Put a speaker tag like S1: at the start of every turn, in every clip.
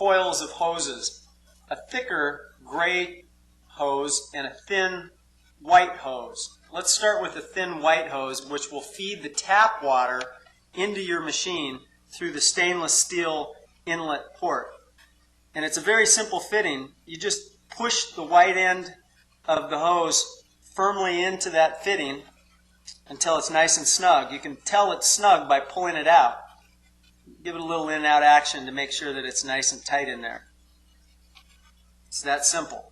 S1: coils of hoses, a thicker gray hose and a thin white hose. Let's start with the thin white hose, which will feed the tap water into your machine through the stainless steel inlet port. And it's a very simple fitting. You just push the white end of the hose firmly into that fitting until it's nice and snug. You can tell it's snug by pulling it out. Give it a little in and out action to make sure that it's nice and tight in there. It's that simple.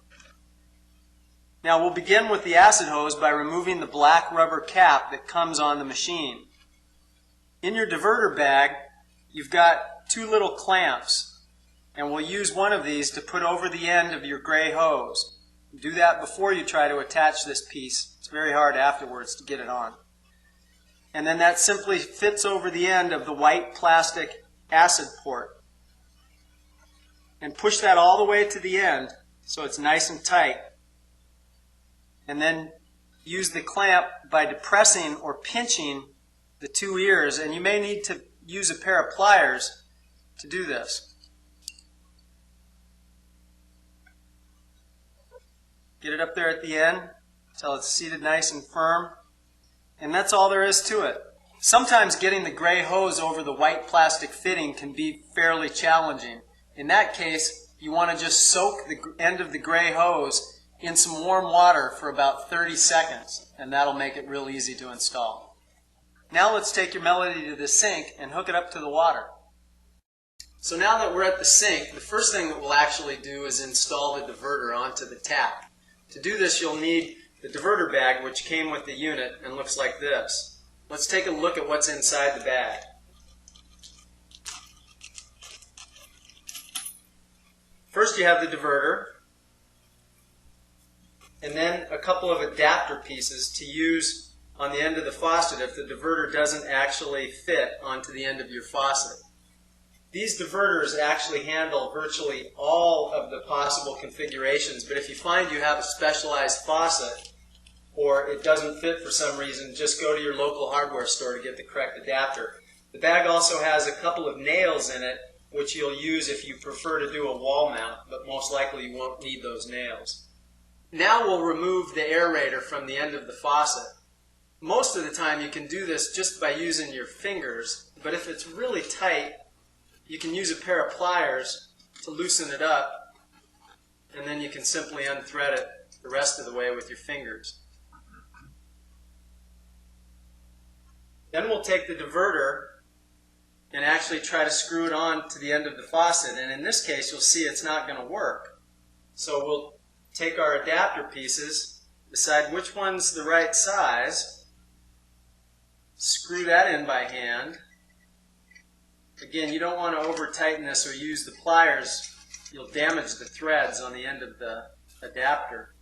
S1: Now we'll begin with the acid hose by removing the black rubber cap that comes on the machine. In your diverter bag, you've got two little clamps, and we'll use one of these to put over the end of your gray hose. Do that before you try to attach this piece. It's very hard afterwards to get it on. And then that simply fits over the end of the white plastic acid port. And push that all the way to the end so it's nice and tight. And then use the clamp by depressing or pinching the two ears, and you may need to use a pair of pliers to do this. Get it up there at the end until it's seated nice and firm. And that's all there is to it. Sometimes getting the gray hose over the white plastic fitting can be fairly challenging. In that case, you want to just soak the end of the gray hose in some warm water for about 30 seconds, and that'll make it real easy to install. Now let's take your Melody to the sink and hook it up to the water. So now that we're at the sink, the first thing that we'll actually do is install the diverter onto the tap. To do this, you'll need the diverter bag, which came with the unit and looks like this. Let's take a look at what's inside the bag. First you have the diverter, and then a couple of adapter pieces to use on the end of the faucet if the diverter doesn't actually fit onto the end of your faucet. These diverters actually handle virtually all of the possible configurations, but if you find you have a specialized faucet or it doesn't fit for some reason, just go to your local hardware store to get the correct adapter. The bag also has a couple of nails in it, which you'll use if you prefer to do a wall mount, but most likely you won't need those nails. Now we'll remove the aerator from the end of the faucet. Most of the time you can do this just by using your fingers, but if it's really tight, you can use a pair of pliers to loosen it up, and then you can simply unthread it the rest of the way with your fingers. Then we'll take the diverter and actually try to screw it on to the end of the faucet, and in this case you'll see it's not going to work. So we'll take our adapter pieces, decide which one's the right size, screw that in by hand. Again, you don't want to over tighten this or use the pliers. You'll damage the threads on the end of the adapter.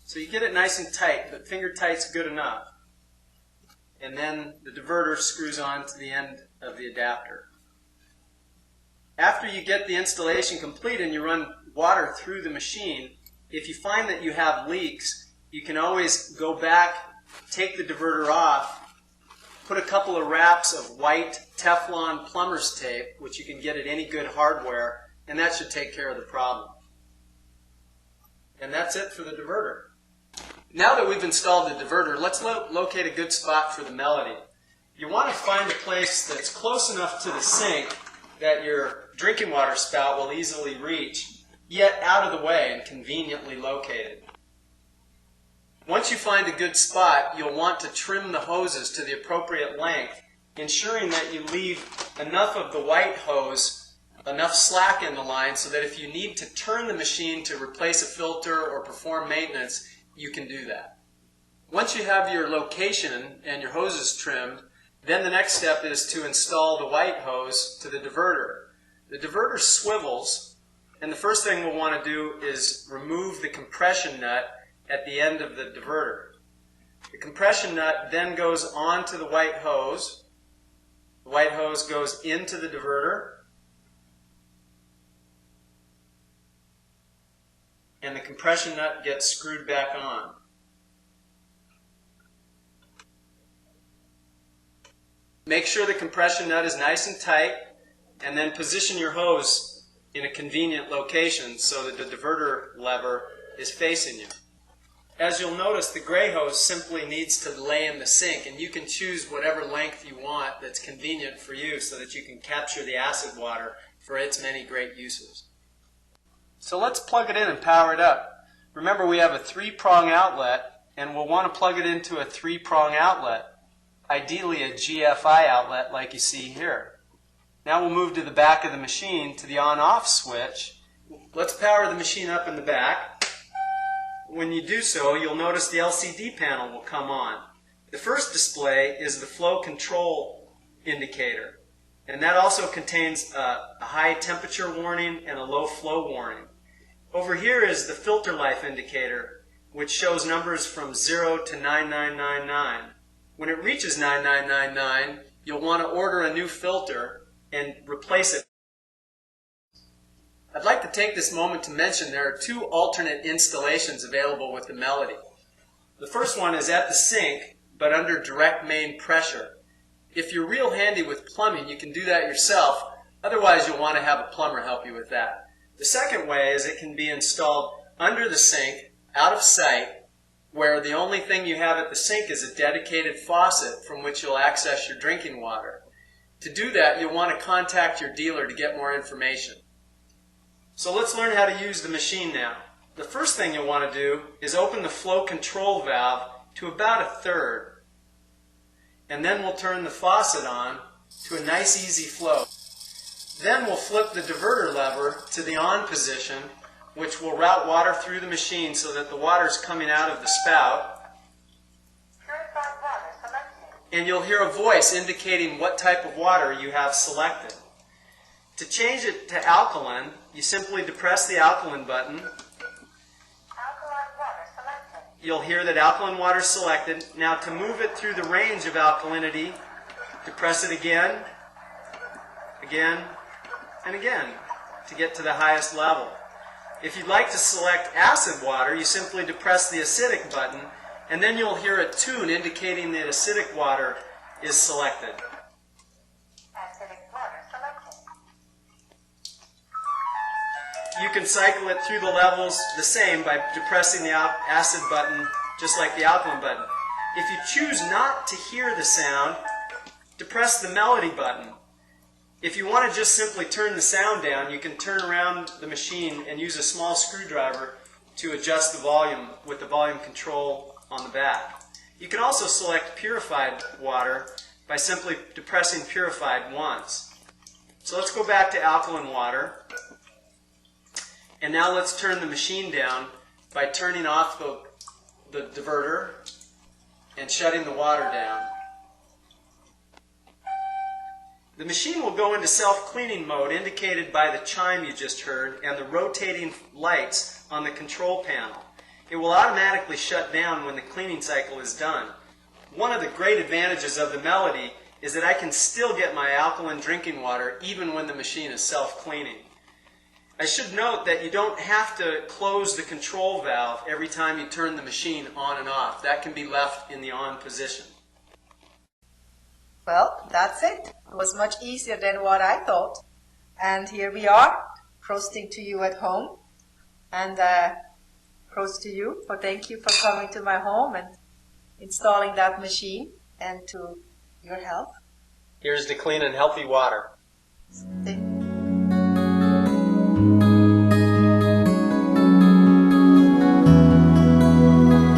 S1: So you get it nice and tight, but finger tight's good enough. And then the diverter screws on to the end of the adapter. After you get the installation complete and you run water through the machine, if you find that you have leaks, you can always go back, take the diverter off, put a couple of wraps of white Teflon plumber's tape, which you can get at any good hardware, and that should take care of the problem. And that's it for the diverter. Now that we've installed the diverter, let's locate a good spot for the Melody. You want to find a place that's close enough to the sink that your drinking water spout will easily reach, yet out of the way and conveniently located. Once you find a good spot, you'll want to trim the hoses to the appropriate length, ensuring that you leave enough of the white hose, enough slack in the line so that if you need to turn the machine to replace a filter or perform maintenance, you can do that. Once you have your location and your hoses trimmed, then the next step is to install the white hose to the diverter. The diverter swivels, and the first thing we'll want to do is remove the compression nut at the end of the diverter. The compression nut then goes onto the white hose. The white hose goes into the diverter, and the compression nut gets screwed back on. Make sure the compression nut is nice and tight, and then position your hose in a convenient location so that the diverter lever is facing you. As you'll notice, the gray hose simply needs to lay in the sink, and you can choose whatever length you want that's convenient for you so that you can capture the acid water for its many great uses. So let's plug it in and power it up. Remember, we have a 3-prong outlet, and we'll want to plug it into a 3-prong outlet, ideally a GFI outlet like you see here. Now we'll move to the back of the machine to the on-off switch. Let's power the machine up in the back. When you do so, you'll notice the LCD panel will come on. The first display is the flow control indicator, and that also contains a high temperature warning and a low flow warning. Over here is the filter life indicator, which shows numbers from 0 to 9999. When it reaches 9999, you'll want to order a new filter and replace it. I'd like to take this moment to mention there are 2 alternate installations available with the Melody. The first one is at the sink, but under direct main pressure. If you're real handy with plumbing, you can do that yourself. Otherwise, you'll want to have a plumber help you with that. The second way is it can be installed under the sink, out of sight, where the only thing you have at the sink is a dedicated faucet from which you'll access your drinking water. To do that, you'll want to contact your dealer to get more information. So let's learn how to use the machine now. The first thing you'll want to do is open the flow control valve to about 1/3. And then we'll turn the faucet on to a nice easy flow. Then we'll flip the diverter lever to the on position, which will route water through the machine so that the water is coming out of the spout. And you'll hear a voice indicating what type of water you have selected. To change it to alkaline, you simply depress the alkaline button.
S2: Alkaline water selected.
S1: You'll hear that alkaline water is selected. Now to move it through the range of alkalinity, depress it again, again, and again to get to the highest level. If you'd like to select acid water, you simply depress the acidic button, and then you'll hear a tune indicating that acidic water is selected.
S2: Acidic water selected.
S1: You can cycle it through the levels the same by depressing the acid button just like the alkaline button. If you choose not to hear the sound, depress the melody button. If you want to just simply turn the sound down, you can turn around the machine and use a small screwdriver to adjust the volume with the volume control on the back. You can also select purified water by simply depressing purified once. So let's go back to alkaline water. And now let's turn the machine down by turning off the diverter and shutting the water down. The machine will go into self-cleaning mode indicated by the chime you just heard and the rotating lights on the control panel. It will automatically shut down when the cleaning cycle is done. One of the great advantages of the Melody is that I can still get my alkaline drinking water even when the machine is self-cleaning. I should note that you don't have to close the control valve every time you turn the machine on and off. That can be left in the on position.
S3: Well, that's it. It was much easier than what I thought. And here we are, proceeding to you at home. And prost to you, for thank you for coming to my home and installing that machine and to your help.
S1: Here's the clean and healthy water.
S3: Thank